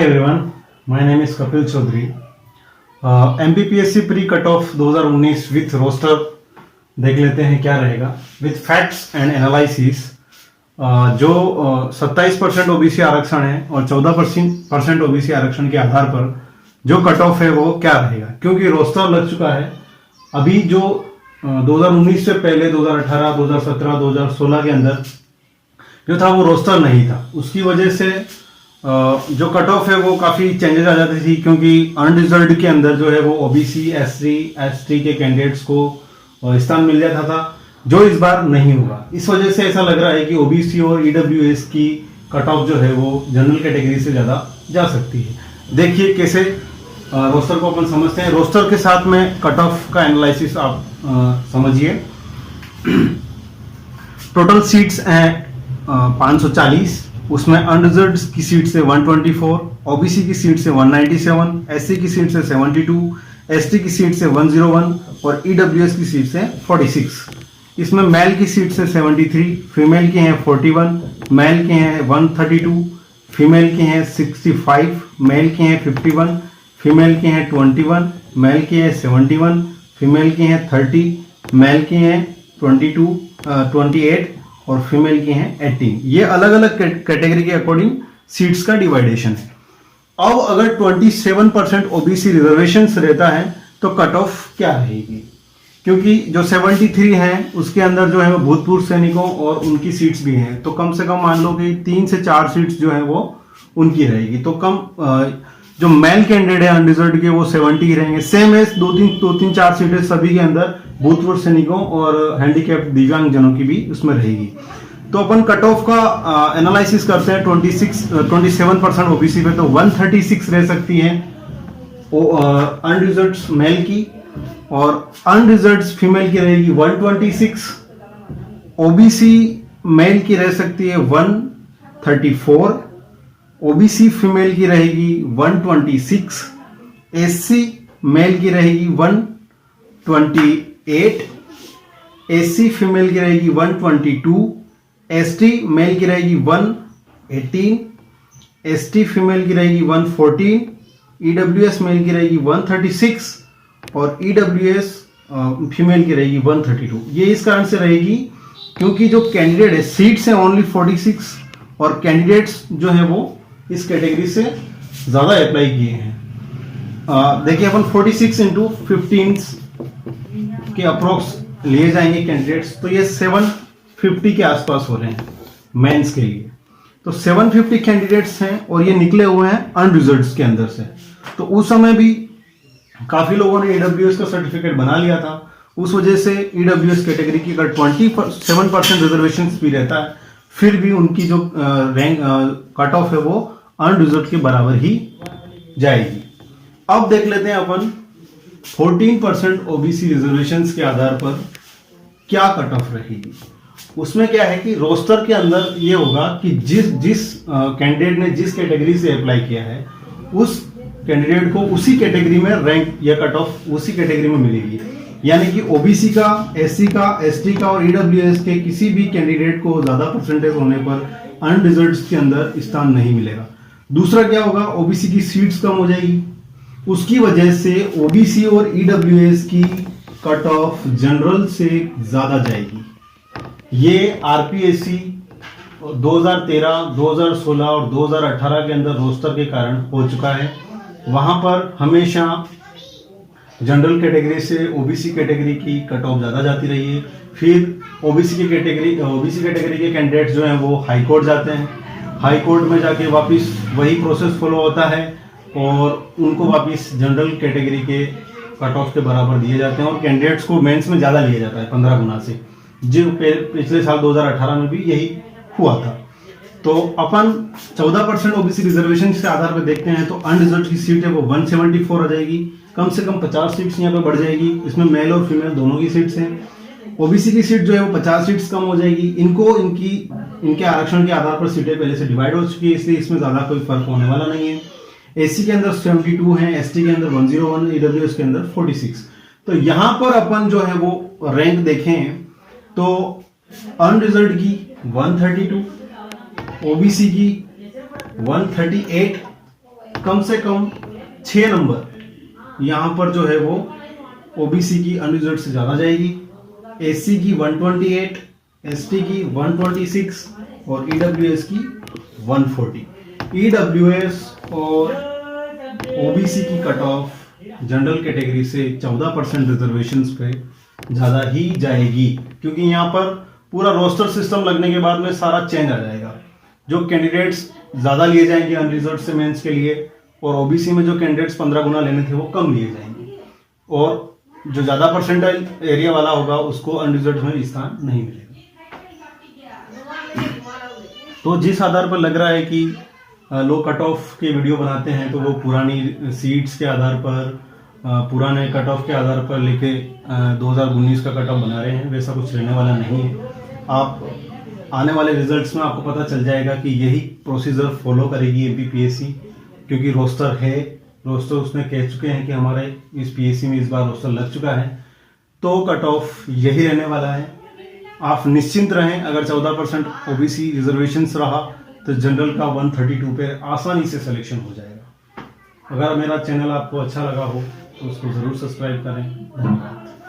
everyone, my name is Kapil Chaudhary. MPPSC pre cut off 2019 with roster देख लेते हैं क्या रहेगा विथ फैक्ट्स एंड एनालिसिस। जो 27% ओबीसी आरक्षण है और 14% ओबीसी आरक्षण के आधार पर जो कट ऑफ है वो क्या रहेगा, क्योंकि रोस्टर लग चुका है। अभी जो 2019 से पहले 2018, 2017, 2016 के अंदर जो था वो रोस्टर नहीं था, उसकी वजह से जो कट ऑफ है वो काफी चेंजेस आ जाती थी, क्योंकि अनरिजर्व्ड के अंदर जो है वो ओबीसी एसटी के कैंडिडेट्स को स्थान मिल जाता था, जो इस बार नहीं होगा। इस वजह से ऐसा लग रहा है कि ओबीसी और ईडब्ल्यूएस की कट ऑफ जो है वो जनरल कैटेगरी से ज्यादा जा सकती है। देखिए कैसे रोस्टर को अपन समझते हैं। रोस्टर के साथ में कट ऑफ का एनालिसिस आप समझिए। टोटल सीट्स हैं 540, उसमें अनरिजर्व्ड की सीट से 124, ओबीसी की सीट से 197, एससी की सीट से 72, एसटी की सीट से 101 और ईडब्ल्यूएस की सीट से 46। इसमें मेल की सीट से 73, फीमेल के हैं 41, मेल के हैं 132, फीमेल के हैं 65, मेल के हैं 51, फीमेल के हैं 21, मेल के हैं 71, फीमेल के हैं 30, मेल के हैं 28 और फीमेल के हैं 18। ये अलग अलग कैटेगरी के अकॉर्डिंग सीट्स का डिवाइडेशन है। अब अगर 27% ओबीसी रिजर्वेशन रहता है तो कट ऑफ क्या रहेगी, क्योंकि जो 73 हैं उसके अंदर जो है वो भूतपूर्व सैनिकों और उनकी सीट्स भी हैं, तो कम से कम मान लो कि 3 से 4 सीट्स जो है वो उनकी रहेगी। तो कम जो मेल कैंडिडेट है अनरिजर्व्ड के वो 70 ही रहेंगे। सेम है 2-3-4 सीटें सभी के अंदर भूतपूर्व सैनिकों और हैंडीकैप दिव्यांग जनों की भी उसमें रहेगी। तो अपन कट ऑफ का एनालिसिस करते हैं। 27% ओबीसी पे तो 136 रह सकती है अनरिजर्व्ड मेल की, और अनरिजर्व्ड फीमेल की रहेगी 126, ओबीसी मेल की रह सकती है 134, ओबीसी फीमेल की रहेगी 126, एससी मेल की रहेगी 128, एससी फीमेल की रहेगी 122, एसटी मेल की रहेगी 118, एसटी फीमेल की रहेगी 114, ईडब्ल्यूएस मेल की रहेगी 136 और ईडब्ल्यूएस फीमेल की रहेगी 132। ये इस कारण से रहेगी क्योंकि जो कैंडिडेट है सीट्स है ओनली 46 और कैंडिडेट्स जो है वो इस कैटेगरी से ज्यादा अप्लाई किए हैं। देखिए अपन 46 इंटू 15 के अप्रोक्स लिए जाएंगे कैंडिडेट्स, तो ये 750 के आसपास हो रहे हैं मेंस के लिए। तो 750 कैंडिडेट्स हैं और ये निकले हुए हैं अनरिजर्व्ड के अंदर से। तो उस समय भी काफी लोगों ने ईडब्ल्यूएस का सर्टिफिकेट बना लिया था, उस वजह से ईडब्ल्यूएस कैटेगरी की अगर 27% रिजर्वेशन भी रहता है फिर भी उनकी जो रैंक कट ऑफ है वो अनरिजर्व्ड के बराबर ही जाएगी। अब देख लेते हैं अपन 14% ओबीसी रिजर्वेशंस के आधार पर क्या कट ऑफ रहेगी। उसमें क्या है कि रोस्टर के अंदर ये होगा कि जिस कैंडिडेट ने जिस कैटेगरी से अप्लाई किया है उस कैंडिडेट को उसी कैटेगरी में रैंक या कट ऑफ उसी कैटेगरी में मिलेगी। यानी कि ओबीसी का, एससी का, एसटी का और ईडब्ल्यूएस के किसी भी कैंडिडेट को ज्यादा परसेंटेज होने पर अनरिजर्व्ड के अंदर स्थान नहीं मिलेगा। दूसरा क्या होगा, ओबीसी की सीट्स कम हो जाएगी, उसकी वजह से ओबीसी और ईडब्ल्यूएस की कट ऑफ जनरल से ज्यादा जाएगी। ये आरपीएससी 2013, 2016 और 2018 के अंदर रोस्टर के कारण हो चुका है। वहां पर हमेशा जनरल कैटेगरी से ओबीसी कैटेगरी की कट ऑफ ज्यादा जाती रही है। फिर ओबीसी कैटेगरी के कैंडिडेट्स जो हैं वो हाई कोर्ट जाते हैं, हाई कोर्ट में जाके वापस वही प्रोसेस फॉलो होता है और उनको वापस जनरल कैटेगरी के कट ऑफ के बराबर दिए जाते हैं और कैंडिडेट्स को मेंस में ज्यादा लिया जाता है 15 गुना से, जो पिछले साल 2018 में भी यही हुआ था। तो अपन 14% ओबीसी रिजर्वेशन के आधार पर देखते हैं तो अनरिजर्व्ड की सीट है वो 174 आ जाएगी, कम से कम 50 सीट्स यहाँ पे बढ़ जाएगी। इसमें मेल और फीमेल दोनों की सीट्स हैं। ओबीसी की सीट जो है वो 50 सीट्स कम हो जाएगी। इनके आरक्षण के आधार पर सीटें पहले से डिवाइड हो चुकी है, इसलिए इसमें ज्यादा कोई फर्क होने वाला नहीं है। एससी के अंदर 72 है, एसटी के अंदर 101, ईडब्ल्यूएस के अंदर 46। तो यहां पर अपन जो है वो रैंक देखें तो अनरिजर्व्ड की 132, ओबीसी की 138, कम से कम 6 नंबर यहाँ पर जो है वो ओबीसी की अनरिजर्व से ज़्यादा जाएगी, एससी की 128, एसटी की 126 और ईडब्ल्यूएस की 140। ईडब्ल्यूएस और ओबीसी की कट ऑफ जनरल कैटेगरी से 14% रिजर्वेशंस पे ज़्यादा ही जाएगी, क्योंकि यहाँ पर पूरा रोस्टर सिस्टम लगने के बाद में सारा चेंज आ जाएगा। जो कैंडिडेट्स ज़्यादा लिए जाएंगे अनरिजर्व से मेंस के लिए, और ओबीसी में जो कैंडिडेट्स 15 गुना लेने थे वो कम लिए जाएंगे, और जो ज़्यादा परसेंटाइल एरिया वाला होगा उसको अनरिजर्व में स्थान नहीं मिलेगा। तो जिस आधार पर लग रहा है कि लोग कट ऑफ के वीडियो बनाते हैं तो वो पुरानी सीट्स के आधार पर, पुराने कट ऑफ के आधार पर लेके 2019 का कट ऑफ बना रहे हैं, वैसा कुछ रहने वाला नहीं है। आप आने वाले रिजल्ट्स में आपको पता चल जाएगा कि यही प्रोसीजर फॉलो करेगी एमपीपीएससी, क्योंकि रोस्टर है, रोस्टर उसमें कह चुके हैं कि हमारे इस पीएससी में इस बार रोस्टर लग चुका है, तो कट ऑफ यही रहने वाला है। आप निश्चिंत रहें, अगर 14% ओबीसी रिजर्वेशंस रहा तो जनरल का 132 पे आसानी से सिलेक्शन हो जाएगा। अगर मेरा चैनल आपको अच्छा लगा हो तो उसको ज़रूर सब्सक्राइब करें। धन्यवाद।